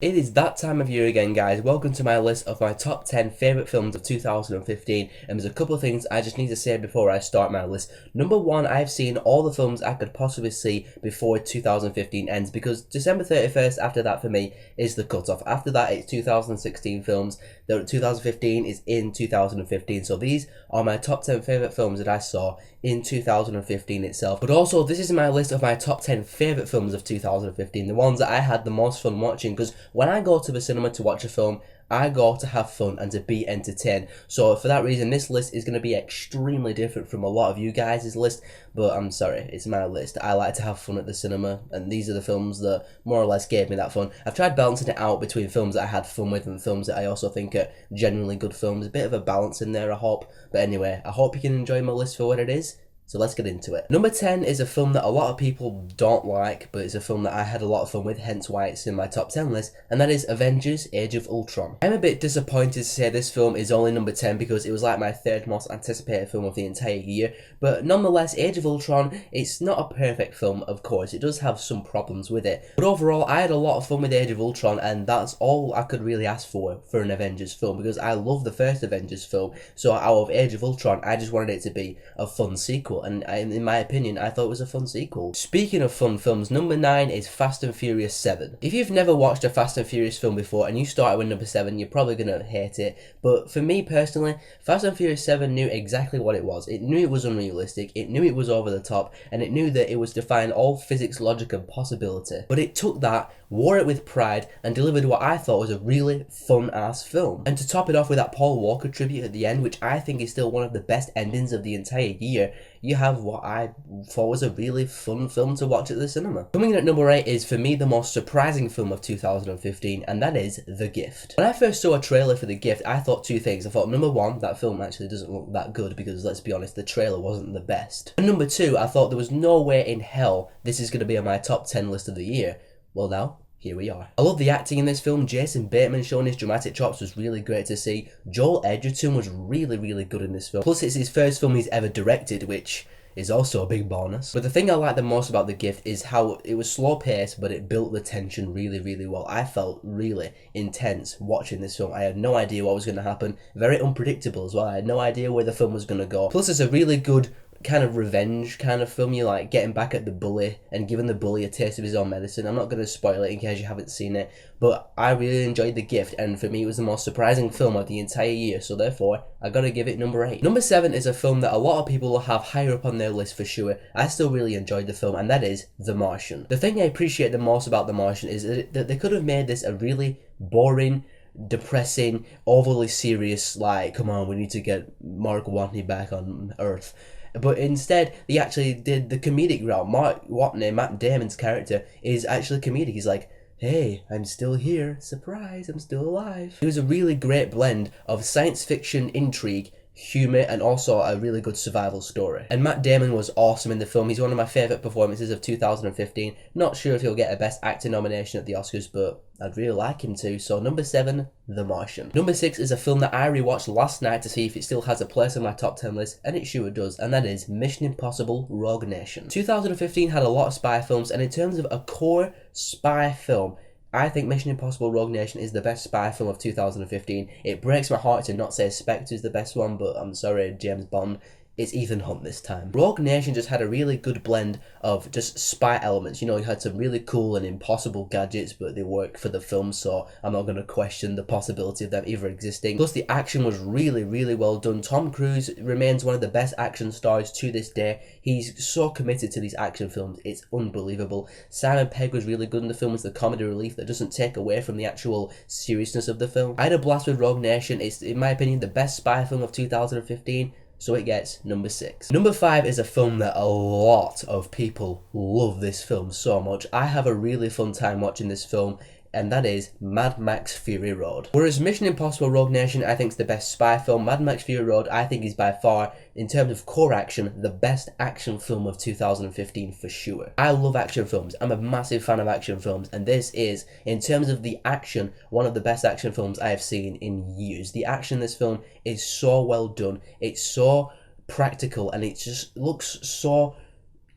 It is that time of year again, guys. Welcome to my list of my top 10 favourite films of 2015, and there's a couple of things I just need to say before I start my list. Number one, I've seen all the films I could possibly see before 2015 ends, because December 31st after that for me is the cutoff. After that, it's 2016 films. The 2015 is in 2015, so these are my top 10 favourite films that I saw in 2015 itself. But also, this is my list of my top 10 favourite films of 2015, the ones that I had the most fun watching, because when I go to the cinema to watch a film, I go to have fun and to be entertained. So for that reason, this list is going to be extremely different from a lot of you guys' list, but I'm sorry, it's my list. I like to have fun at the cinema, and these are the films that more or less gave me that fun. I've tried balancing it out between films that I had fun with and films that I also think are genuinely good films. A bit of a balance in there, I hope. But anyway, I hope you can enjoy my list for what it is. So let's get into it. Number 10 is a film that a lot of people don't like, but it's a film that I had a lot of fun with, hence why it's in my top 10 list, and that is Avengers Age of Ultron. I'm a bit disappointed to say this film is only number 10 because it was like my third most anticipated film of the entire year, but nonetheless, Age of Ultron, it's not a perfect film, of course. It does have some problems with it, but overall, I had a lot of fun with Age of Ultron, and that's all I could really ask for an Avengers film, because I love the first Avengers film, so out of Age of Ultron, I just wanted it to be a fun sequel. And in my opinion, I thought it was a fun sequel. Speaking of fun films, number 9 is Fast and Furious 7. If you've never watched a Fast and Furious film before and you started with number 7, you're probably going to hate it. But for me personally, Fast and Furious 7 knew exactly what it was. It knew it was unrealistic, it knew it was over the top, and it knew that it was defying all physics, logic, and possibility. But it took that, wore it with pride, and delivered what I thought was a really fun-ass film. And to top it off with that Paul Walker tribute at the end, which I think is still one of the best endings of the entire year, you have what I thought was a really fun film to watch at the cinema. Coming in at number 8 is, for me, the most surprising film of 2015, and that is The Gift. When I first saw a trailer for The Gift, I thought two things. I thought, number one, that film actually doesn't look that good, because let's be honest, the trailer wasn't the best. And number two, I thought there was no way in hell this is going to be on my top 10 list of the year. Well, now, here we are. I love the acting in this film. Jason Bateman showing his dramatic chops was really great to see. Joel Edgerton was really good in this film. Plus, it's his first film he's ever directed, which is also a big bonus. But the thing I like the most about The Gift is how it was slow paced, but it built the tension really well. I felt really intense watching this film. I had no idea what was going to happen. Very unpredictable as well. I had no idea where the film was going to go. Plus, it's a really good kind of revenge kind of film. You like getting back at the bully and giving the bully a taste of his own medicine. I'm not going to spoil it in case you haven't seen it, but I really enjoyed The Gift, and for me it was the most surprising film of the entire year, so therefore I gotta give it number 8. Number 7 is a film that a lot of people will have higher up on their list for sure. I still really enjoyed the film, and that is The Martian. The thing I appreciate the most about The Martian is that they could have made this a really boring, depressing, overly serious, like, come on, we need to get Mark Watney back on Earth. But instead, they actually did the comedic route. Mark Watney, Matt Damon's character, is actually comedic. He's like, hey, I'm still here. Surprise, I'm still alive. It was a really great blend of science fiction intrigue, humour, and also a really good survival story. And Matt Damon was awesome in the film. He's one of my favourite performances of 2015. Not sure if he'll get a Best Actor nomination at the Oscars, but I'd really like him to. So number 7, The Martian. Number 6 is a film that I rewatched last night to see if it still has a place on my top 10 list, and it sure does, and that is Mission Impossible Rogue Nation. 2015 had a lot of spy films, and in terms of a core spy film, I think Mission Impossible Rogue Nation is the best spy film of 2015. It breaks my heart to not say Spectre is the best one, but I'm sorry, James Bond. It's Ethan Hunt this time. Rogue Nation just had a really good blend of just spy elements. You know, you had some really cool and impossible gadgets, but they work for the film, so I'm not going to question the possibility of them ever existing. Plus, the action was really well done. Tom Cruise remains one of the best action stars to this day. He's so committed to these action films, it's unbelievable. Simon Pegg was really good in the film as the comedy relief that doesn't take away from the actual seriousness of the film. I had a blast with Rogue Nation. It's, in my opinion, the best spy film of 2015. So it gets number 6. Number 5 is a film that a lot of people love this film so much. I have a really fun time watching this film, and that is Mad Max Fury Road. Whereas Mission Impossible Rogue Nation I think is the best spy film, Mad Max Fury Road I think is by far, in terms of core action, the best action film of 2015 for sure. I love action films. I'm a massive fan of action films, and this is, in terms of the action, one of the best action films I have seen in years. The action in this film is so well done. It's so practical, and it just looks so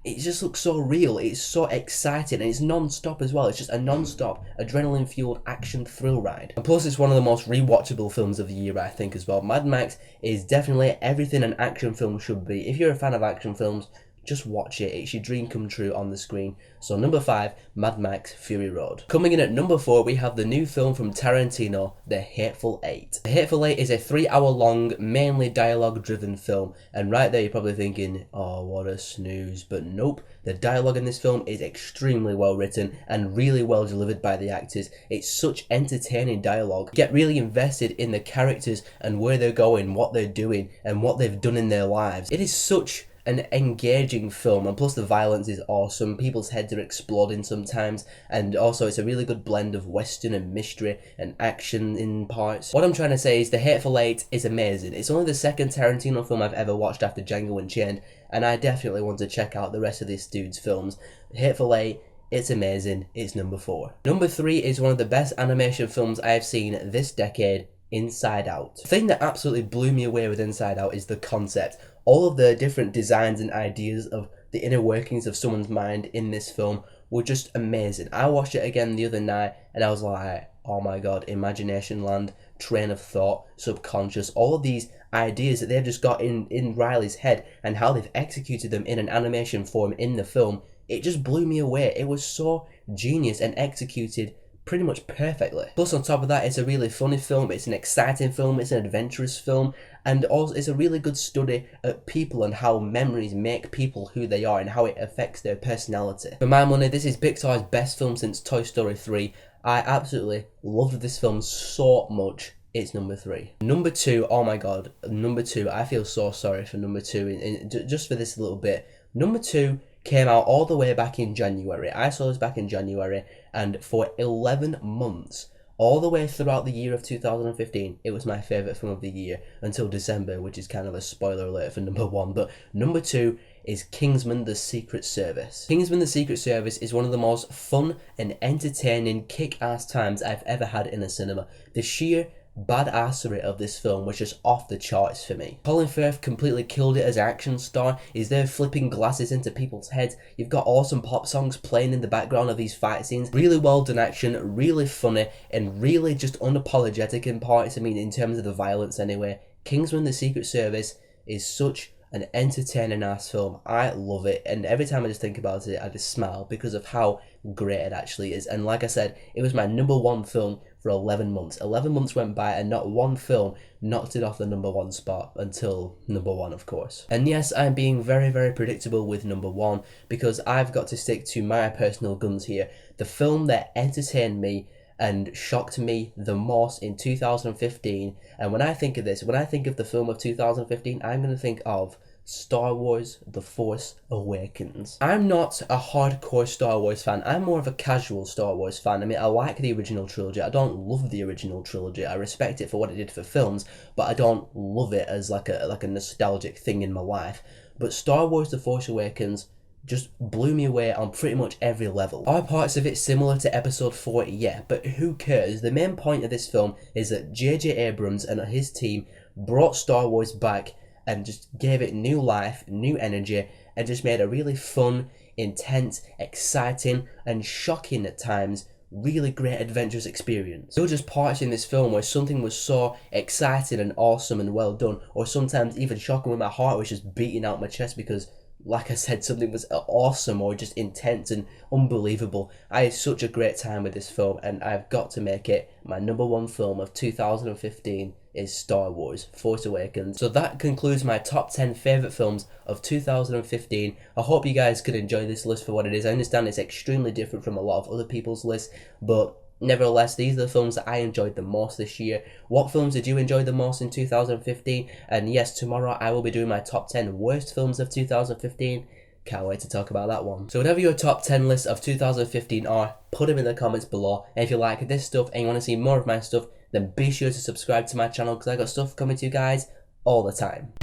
it just looks so real. It's so exciting, and it's non-stop as well. It's just a non-stop adrenaline-fueled action thrill ride. And plus, it's one of the most rewatchable films of the year, I think, as well. Mad Max is definitely everything an action film should be. If you're a fan of action films, just watch it. It's your dream come true on the screen. So number 5, Mad Max Fury Road. Coming in at number 4, we have the new film from Tarantino, The Hateful Eight. The Hateful Eight is a 3-hour long, mainly dialogue driven film. And right there you're probably thinking, oh, what a snooze. But nope, the dialogue in this film is extremely well written and really well delivered by the actors. It's such entertaining dialogue. You get really invested in the characters and where they're going, what they're doing, and what they've done in their lives. It is such an engaging film, and plus the violence is awesome. People's heads are exploding sometimes, and also it's a really good blend of western and mystery and action in parts. What I'm trying to say is The Hateful Eight is amazing. It's only the second Tarantino film I've ever watched after Django Unchained, and I definitely want to check out the rest of this dude's films. The Hateful Eight, it's amazing. It's number 4. Number 3 is one of the best animation films I've seen this decade, Inside Out. The thing that absolutely blew me away with Inside Out is the concept. All of the different designs and ideas of the inner workings of someone's mind in this film were just amazing. I watched it again the other night and I was like, oh my god, imagination land, train of thought, subconscious, all of these ideas that they've just got in Riley's head and how they've executed them in an animation form in the film, it just blew me away. It was so genius and executed pretty much perfectly. Plus on top of that, it's a really funny film, it's an exciting film, it's an adventurous film, and also it's a really good study at people and how memories make people who they are and how it affects their personality. For my money, this is Pixar's best film since Toy Story 3. I absolutely loved this film so much. It's number 3. Number 2, oh my god, number 2, I feel so sorry for number 2 just for this little bit. Number 2 came out all the way back in January. I saw this back in January, and for 11 months, all the way throughout the year of 2015, it was my favourite film of the year until December, which is kind of a spoiler alert for number 1. But number 2 is Kingsman: The Secret Service. Kingsman: The Secret Service is one of the most fun and entertaining kick-ass times I've ever had in a cinema. The sheer badassery of this film was just off the charts for me. Colin Firth completely killed it as an action star. He's there flipping glasses into people's heads. You've got awesome pop songs playing in the background of these fight scenes. Really well done action, really funny, and really just unapologetic in parts. I mean, in terms of the violence anyway. Kingsman: The Secret Service is such an entertaining ass film. I love it, and every time I just think about it I just smile because of how great it actually is. And like I said, it was my number 1 film for 11 months. 11 months went by and not one film knocked it off the number 1 spot until number 1, of course. And yes, I'm being very, very predictable with number 1 because I've got to stick to my personal guns here. The film that entertained me and shocked me the most in 2015, and when I think of this, when I think of the film of 2015, I'm going to think of Star Wars: The Force Awakens. I'm not a hardcore Star Wars fan. I'm more of a casual Star Wars fan. I mean, I like the original trilogy. I don't love the original trilogy. I respect it for what it did for films, but I don't love it as like a nostalgic thing in my life. But Star Wars: The Force Awakens just blew me away on pretty much every level. Are parts of it similar to episode 4? Yeah, but who cares? The main point of this film is that J.J. Abrams and his team brought Star Wars back and just gave it new life, new energy, and just made a really fun, intense, exciting, and shocking at times, really great adventurous experience. There were just parts in this film where something was so exciting and awesome and well done, or sometimes even shocking where my heart was just beating out my chest because, like I said, something was awesome or just intense and unbelievable. I had such a great time with this film, and I've got to make it my number 1 film of 2015 is Star Wars: Force Awakens. So that concludes my top 10 favourite films of 2015. I hope you guys could enjoy this list for what it is. I understand it's extremely different from a lot of other people's lists, but nevertheless, these are the films that I enjoyed the most this year. What films did you enjoy the most in 2015? And yes, tomorrow I will be doing my top 10 worst films of 2015. Can't wait to talk about that one. So whatever your top 10 lists of 2015 are, put them in the comments below. And if you like this stuff and you want to see more of my stuff, then be sure to subscribe to my channel because I got stuff coming to you guys all the time.